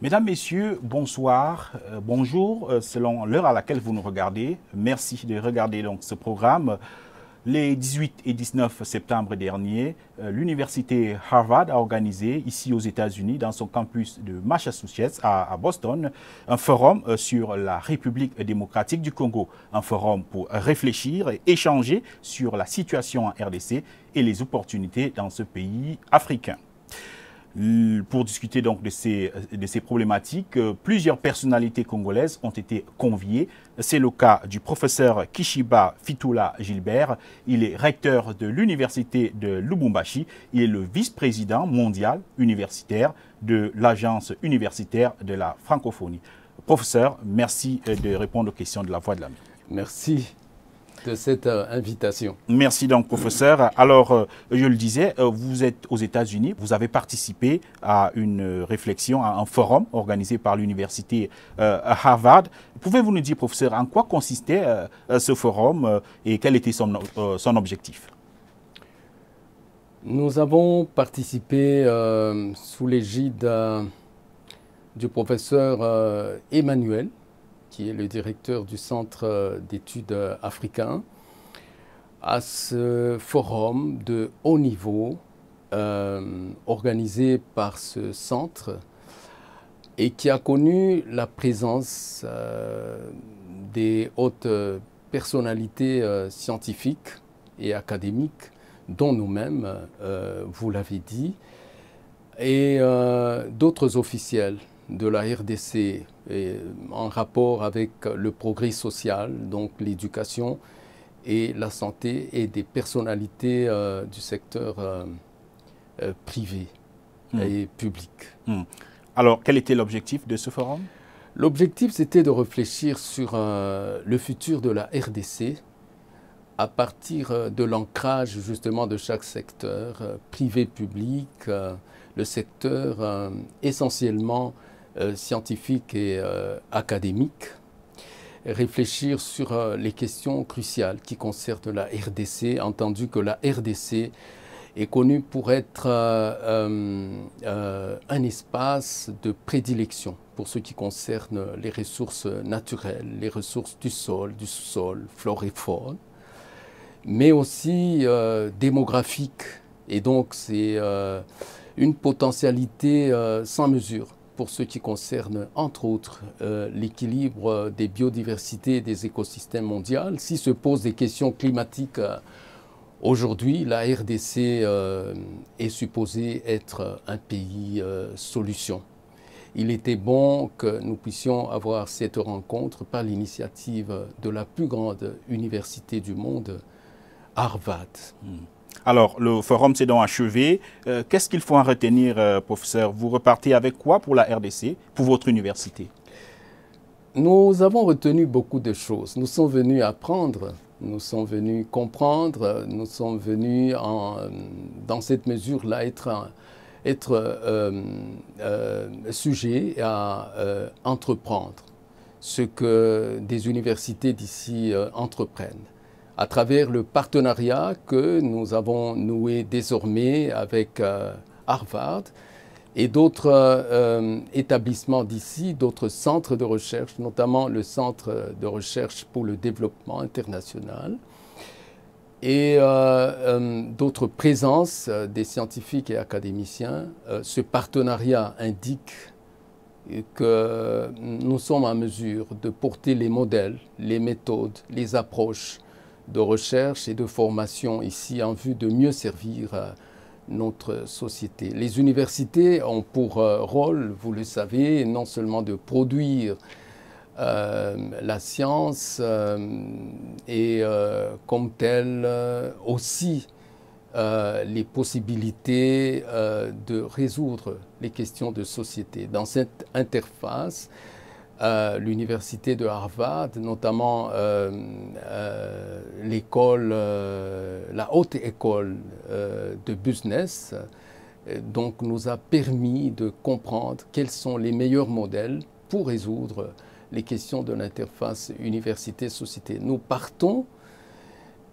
Mesdames, Messieurs, bonsoir, bonjour, selon l'heure à laquelle vous nous regardez. Merci de regarder donc ce programme. Les 18 et 19 septembre dernier, l'université Harvard a organisé ici aux États-Unis, dans son campus de Massachusetts à Boston, un forum sur la République démocratique du Congo. Un forum pour réfléchir et échanger sur la situation en RDC et les opportunités dans ce pays africain. Pour discuter donc de ces problématiques, plusieurs personnalités congolaises ont été conviées. C'est le cas du professeur Kishiba Fitula Gilbert. Il est recteur de l'université de Lubumbashi. Il est le vice-président mondial universitaire de l'agence universitaire de la francophonie. Professeur, merci de répondre aux questions de la Voix de l'Ami. Merci de cette invitation. Merci donc, professeur. Alors, je le disais, vous êtes aux États-Unis, vous avez participé à une réflexion, à un forum organisé par l'université Harvard. Pouvez-vous nous dire, professeur, en quoi consistait ce forum et quel était son objectif? Nous avons participé sous l'égide du professeur Emmanuel, qui est le directeur du Centre d'études africain, à ce forum de haut niveau organisé par ce centre et qui a connu la présence des hautes personnalités scientifiques et académiques, dont nous-mêmes, vous l'avez dit, et d'autres officiels de la RDC en rapport avec le progrès social, donc l'éducation et la santé, et des personnalités du secteur privé et public. Alors, quel était l'objectif de ce forum? L'objectif, c'était de réfléchir sur le futur de la RDC à partir de l'ancrage justement de chaque secteur, privé-public, le secteur essentiellement scientifique et académique, réfléchir sur les questions cruciales qui concernent la RDC, entendu que la RDC est connue pour être un espace de prédilection pour ce qui concerne les ressources naturelles, les ressources du sol, du sous-sol, flore et faune, mais aussi démographique. Et donc c'est une potentialité sans mesure pour ce qui concerne, entre autres, l'équilibre des biodiversités et des écosystèmes mondiaux. Si se posent des questions climatiques aujourd'hui, la RDC est supposée être un pays solution. Il était bon que nous puissions avoir cette rencontre par l'initiative de la plus grande université du monde, Harvard. Alors, le forum s'est donc achevé. Qu'est-ce qu'il faut en retenir, professeur? Vous repartez avec quoi pour la RDC, pour votre université? Nous avons retenu beaucoup de choses. Nous sommes venus apprendre, nous sommes venus comprendre, nous sommes venus, dans cette mesure-là, être sujets à entreprendre ce que des universités d'ici entreprennent, à travers le partenariat que nous avons noué désormais avec Harvard et d'autres établissements d'ici, d'autres centres de recherche, notamment le Centre de recherche pour le développement international, et d'autres présences des scientifiques et académiciens. Ce partenariat indique que nous sommes en mesure de porter les modèles, les méthodes, les approches de recherche et de formation ici en vue de mieux servir notre société. Les universités ont pour rôle, vous le savez, non seulement de produire la science et comme telle aussi les possibilités de résoudre les questions de société. Dans cette interface, l'université de Harvard, notamment l'école, la haute école de business, donc nous a permis de comprendre quels sont les meilleurs modèles pour résoudre les questions de l'interface université-société. Nous partons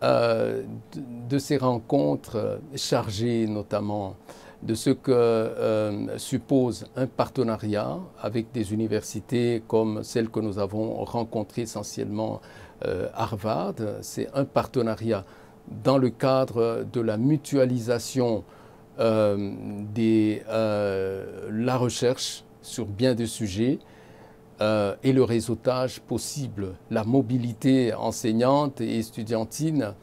de ces rencontres chargées notamment de ce que suppose un partenariat avec des universités comme celle que nous avons rencontrée essentiellement Harvard. C'est un partenariat dans le cadre de la mutualisation de la recherche sur bien des sujets et le réseautage possible, la mobilité enseignante et estudiantine,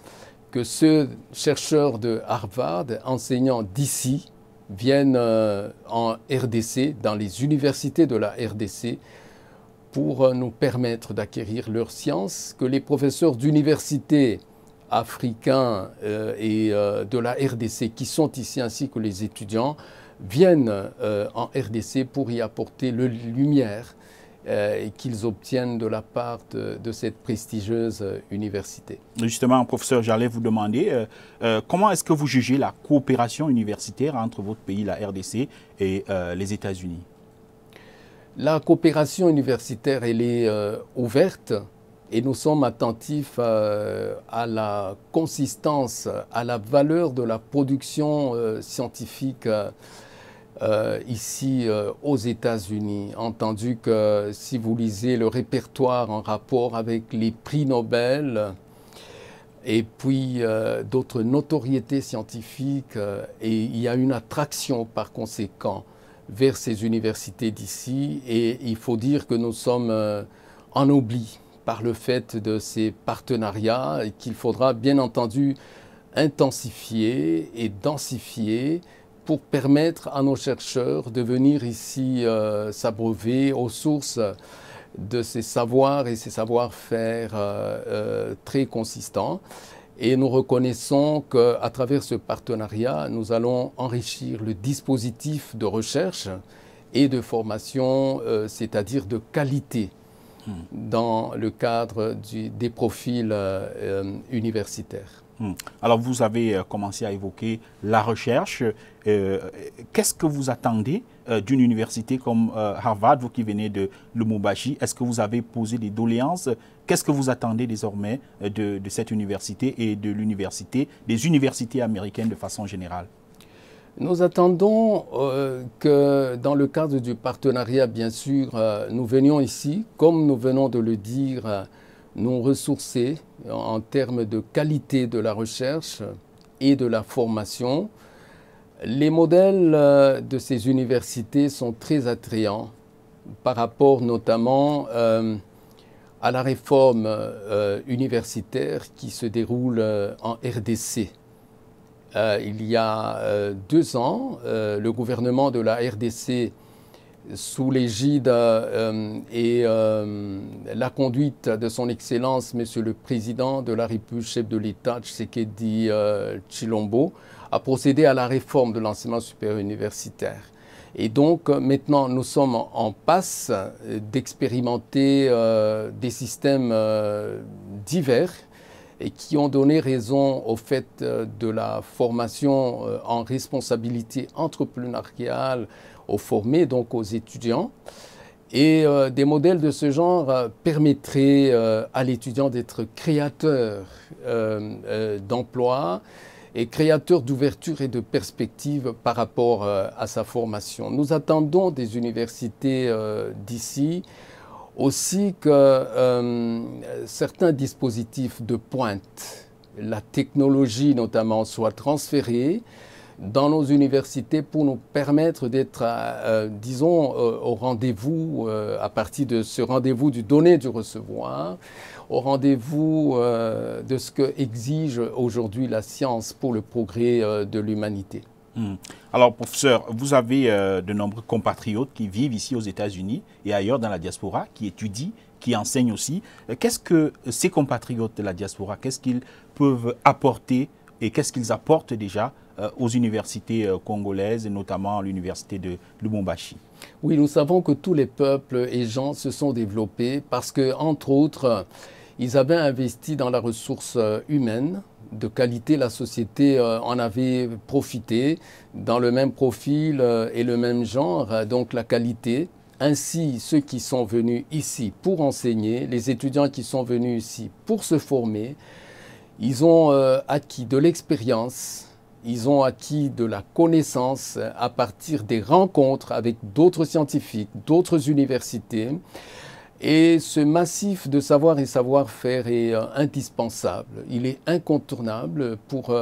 que ceux chercheurs de Harvard, enseignants d'ici, viennent en RDC, dans les universités de la RDC, pour nous permettre d'acquérir leurs sciences, que les professeurs d'universités africains et de la RDC qui sont ici, ainsi que les étudiants, viennent en RDC pour y apporter le lumière qu'ils obtiennent de la part de cette prestigieuse université. Justement, professeur, j'allais vous demander comment est-ce que vous jugez la coopération universitaire entre votre pays, la RDC, et les États-Unis? La coopération universitaire, elle est ouverte et nous sommes attentifs à la consistance, à la valeur de la production scientifique ici aux États-Unis, entendu que si vous lisez le répertoire en rapport avec les prix Nobel et puis d'autres notoriétés scientifiques, et il y a une attraction par conséquent vers ces universités d'ici, et il faut dire que nous sommes en oubli par le fait de ces partenariats et qu'il faudra bien entendu intensifier et densifier pour permettre à nos chercheurs de venir ici s'abreuver aux sources de ces savoirs et ces savoir-faire très consistants. Et nous reconnaissons qu'à travers ce partenariat, nous allons enrichir le dispositif de recherche et de formation, c'est-à-dire de qualité, dans le cadre des profils universitaires. Alors, vous avez commencé à évoquer la recherche. Qu'est-ce que vous attendez d'une université comme Harvard, vous qui venez de Lubumbashi? Est-ce que vous avez posé des doléances? Qu'est-ce que vous attendez désormais de cette université et de l'université, des universités américaines de façon générale? Nous attendons que dans le cadre du partenariat, bien sûr, nous venions ici, comme nous venons de le dire, nous ressourcer en termes de qualité de la recherche et de la formation. Les modèles de ces universités sont très attrayants par rapport notamment à la réforme universitaire qui se déroule en RDC. Il y a 2 ans, le gouvernement de la RDC, sous l'égide et la conduite de son Excellence, Monsieur le Président de la République, chef de l'État, Tshisekedi Tshilombo, a procédé à la réforme de l'enseignement supérieur universitaire. Et donc, maintenant, nous sommes en passe d'expérimenter des systèmes divers et qui ont donné raison au fait de la formation en responsabilité entrepreneuriale aux formés, donc aux étudiants. Et des modèles de ce genre permettraient à l'étudiant d'être créateur d'emplois et créateur d'ouverture et de perspectives par rapport à sa formation. Nous attendons des universités d'ici aussi que certains dispositifs de pointe, la technologie notamment, soient transférés dans nos universités pour nous permettre d'être, disons, au rendez-vous, à partir de ce rendez-vous du donner, du recevoir, au rendez-vous de ce que exige aujourd'hui la science pour le progrès de l'humanité. Alors, professeur, vous avez de nombreux compatriotes qui vivent ici aux États-Unis et ailleurs dans la diaspora, qui étudient, qui enseignent aussi. Qu'est-ce que ces compatriotes de la diaspora, qu'est-ce qu'ils peuvent apporter et qu'est-ce qu'ils apportent déjà aux universités congolaises, et notamment à l'université de Lubumbashi? Oui, nous savons que tous les peuples et gens se sont développés parce que, entre autres, ils avaient investi dans la ressource humaine de qualité. La société en avait profité dans le même profil et le même genre, donc la qualité. Ainsi, ceux qui sont venus ici pour enseigner, les étudiants qui sont venus ici pour se former, ils ont acquis de l'expérience, Ils ont acquis de la connaissance à partir des rencontres avec d'autres scientifiques, d'autres universités. Et ce massif de savoir et savoir-faire est indispensable. Il est incontournable pour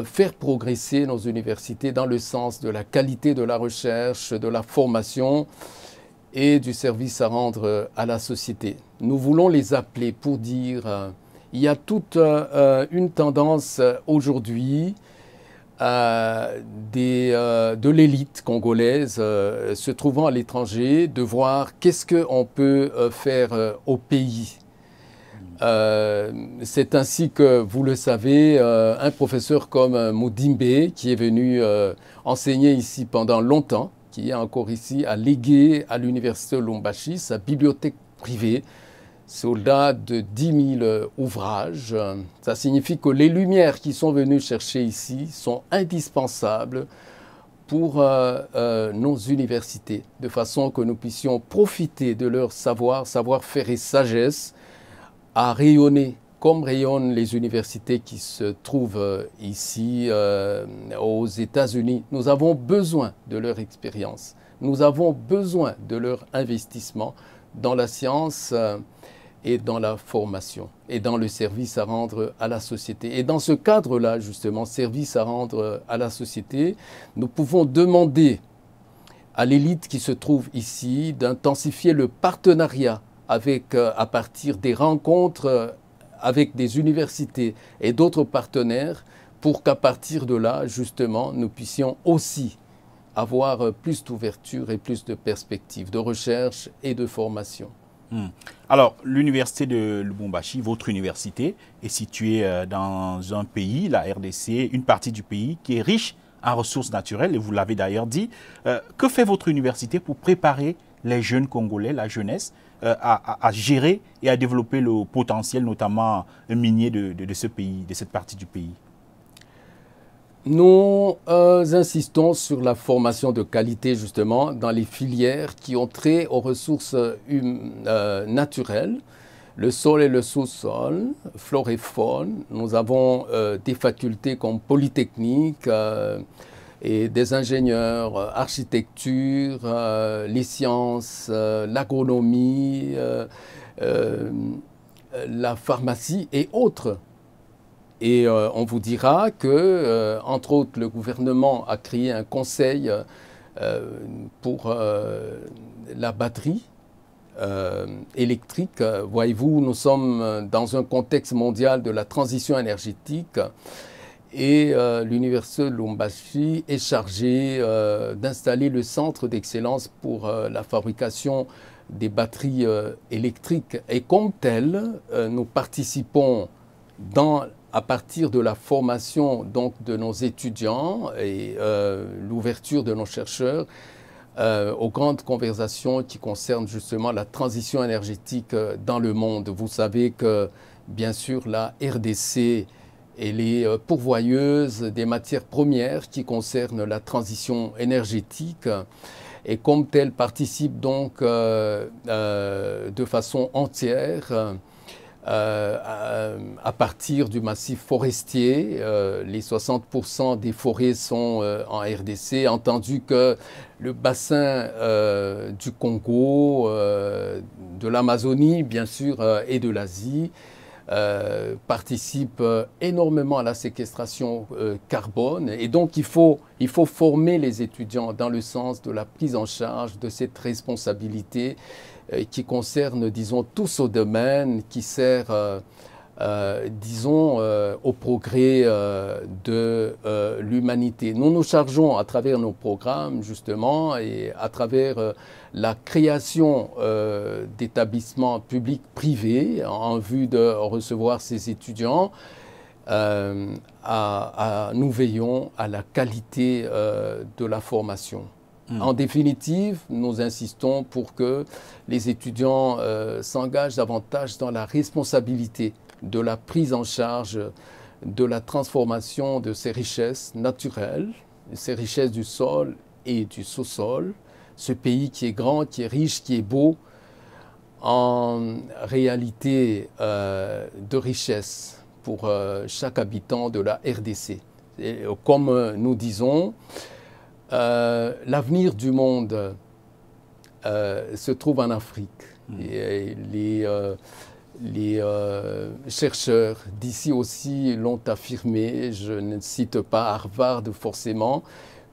faire progresser nos universités dans le sens de la qualité de la recherche, de la formation et du service à rendre à la société. Nous voulons les appeler pour dire il y a toute une tendance aujourd'hui de l'élite congolaise se trouvant à l'étranger, de voir qu'est-ce qu'on peut faire au pays. C'est ainsi que, vous le savez, un professeur comme Moudimbe, qui est venu enseigner ici pendant longtemps, qui est encore ici, a légué à l'université de Lubumbashi sa bibliothèque privée, c'est au-delà de 10 000 ouvrages. Ça signifie que les lumières qui sont venues chercher ici sont indispensables pour nos universités, de façon que nous puissions profiter de leur savoir-faire et sagesse à rayonner comme rayonnent les universités qui se trouvent ici aux États-Unis. Nous avons besoin de leur expérience, nous avons besoin de leur investissement dans la science et dans la formation et dans le service à rendre à la société. Et dans ce cadre-là, justement, service à rendre à la société, nous pouvons demander à l'élite qui se trouve ici d'intensifier le partenariat avec, à partir des rencontres avec des universités et d'autres partenaires pour qu'à partir de là, justement, nous puissions aussi avoir plus d'ouverture et plus de perspectives de recherche et de formation. Alors, l'université de Lubumbashi, votre université, est située dans un pays, la RDC, une partie du pays qui est riche en ressources naturelles, et vous l'avez d'ailleurs dit. Que fait votre université pour préparer les jeunes Congolais, la jeunesse, à gérer et à développer le potentiel, notamment minier de ce pays, de cette partie du pays? Nous insistons sur la formation de qualité, justement, dans les filières qui ont trait aux ressources naturelles, le sol et le sous-sol, flore et faune. Nous avons des facultés comme Polytechnique et des ingénieurs, architecture, les sciences, l'agronomie, la pharmacie et autres. Et on vous dira que, entre autres, le gouvernement a créé un conseil pour la batterie électrique. Voyez-vous, nous sommes dans un contexte mondial de la transition énergétique et l'université de Lubumbashi est chargée d'installer le centre d'excellence pour la fabrication des batteries électriques. Et comme tel, nous participons à partir de la formation donc, de nos étudiants et l'ouverture de nos chercheurs aux grandes conversations qui concernent justement la transition énergétique dans le monde. Vous savez que, bien sûr, la RDC elle est pourvoyeuse des matières premières qui concernent la transition énergétique et comme telle participe donc de façon entière à partir du massif forestier. Les 60% des forêts sont en RDC, entendu que le bassin du Congo, de l'Amazonie bien sûr et de l'Asie participe énormément à la séquestration carbone et donc il faut former les étudiants dans le sens de la prise en charge de cette responsabilité qui concerne, disons, tout ce domaine qui sert, disons, au progrès de l'humanité. Nous nous chargeons à travers nos programmes, justement, et à travers la création d'établissements publics-privés en vue de recevoir ces étudiants. Nous veillons à la qualité de la formation. En définitive, nous insistons pour que les étudiants s'engagent davantage dans la responsabilité de la prise en charge de la transformation de ces richesses naturelles, ces richesses du sol et du sous-sol, ce pays qui est grand, qui est riche, qui est beau, en réalité de richesse pour chaque habitant de la RDC. Et, comme nous disons, l'avenir du monde se trouve en Afrique. Et les chercheurs d'ici aussi l'ont affirmé, je ne cite pas Harvard forcément,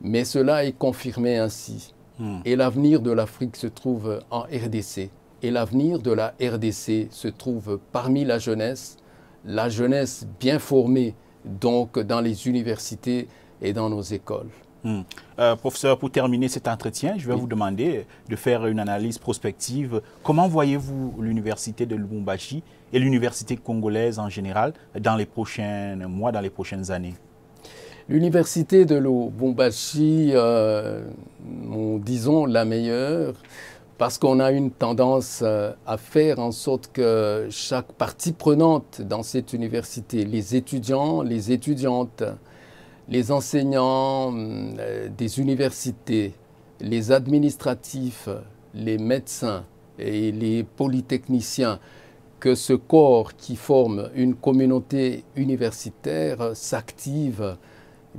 mais cela est confirmé ainsi. Et l'avenir de l'Afrique se trouve en RDC. Et l'avenir de la RDC se trouve parmi la jeunesse bien formée, donc dans les universités et dans nos écoles. Professeur, pour terminer cet entretien, je vais vous demander de faire une analyse prospective. Comment voyez-vous l'université de Lubumbashi et l'université congolaise en général dans les prochains mois, dans les prochaines années? L'université de Lubumbashi, nous disons la meilleure, parce qu'on a une tendance à faire en sorte que chaque partie prenante dans cette université, les étudiants, les étudiantes, les enseignants des universités, les administratifs, les médecins et les polytechniciens, que ce corps qui forme une communauté universitaire s'active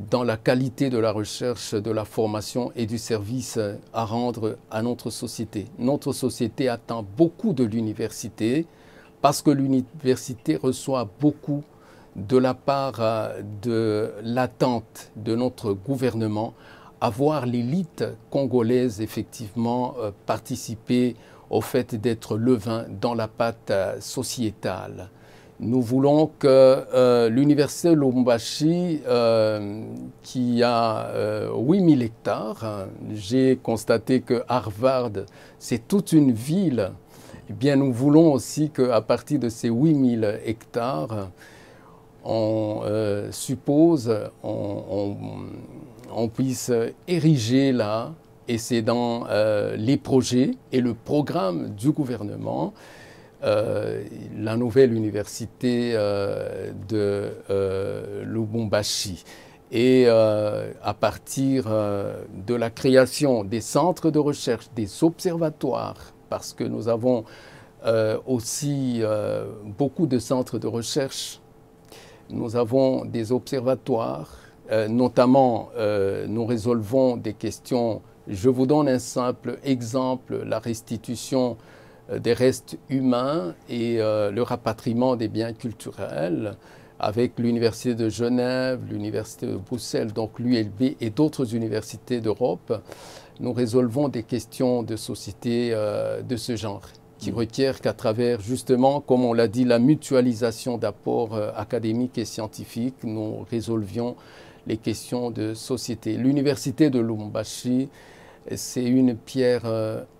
dans la qualité de la recherche, de la formation et du service à rendre à notre société. Notre société attend beaucoup de l'université parce que l'université reçoit beaucoup de la part de l'attente de notre gouvernement à voir l'élite congolaise effectivement participer au fait d'être levain dans la pâte sociétale. Nous voulons que l'université Lubumbashi, qui a 8000 hectares, j'ai constaté que Harvard, c'est toute une ville, eh bien nous voulons aussi qu'à partir de ces 8000 hectares, on suppose, on puisse ériger là, et c'est dans les projets et le programme du gouvernement, la nouvelle université de Lubumbashi. Et à partir de la création des centres de recherche, des observatoires, parce que nous avons aussi beaucoup de centres de recherche, nous avons des observatoires, notamment nous résolvons des questions. Je vous donne un simple exemple, la restitution des restes humains et le rapatriement des biens culturels avec l'Université de Genève, l'Université de Bruxelles, donc l'ULB et d'autres universités d'Europe. Nous résolvons des questions de société de ce genre qui requièrent qu'à travers, justement, comme on l'a dit, la mutualisation d'apports académiques et scientifiques, nous résolvions les questions de société. L'université de Lubumbashi, c'est une pierre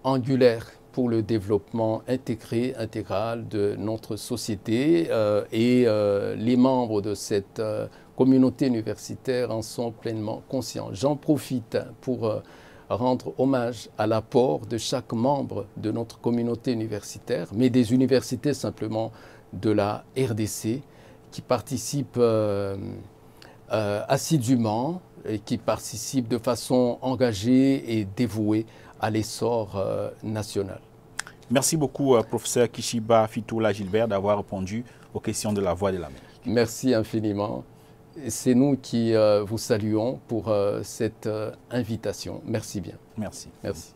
angulaire pour le développement intégral de notre société et les membres de cette communauté universitaire en sont pleinement conscients. J'en profite pour rendre hommage à l'apport de chaque membre de notre communauté universitaire, mais des universités simplement de la RDC qui participent assidûment et qui participent de façon engagée et dévouée à l'essor national. Merci beaucoup, professeur Kishiba Fitoula Gilbert, d'avoir répondu aux questions de la Voix de l'Amérique. Merci infiniment. C'est nous qui vous saluons pour cette invitation. Merci bien. Merci. Merci.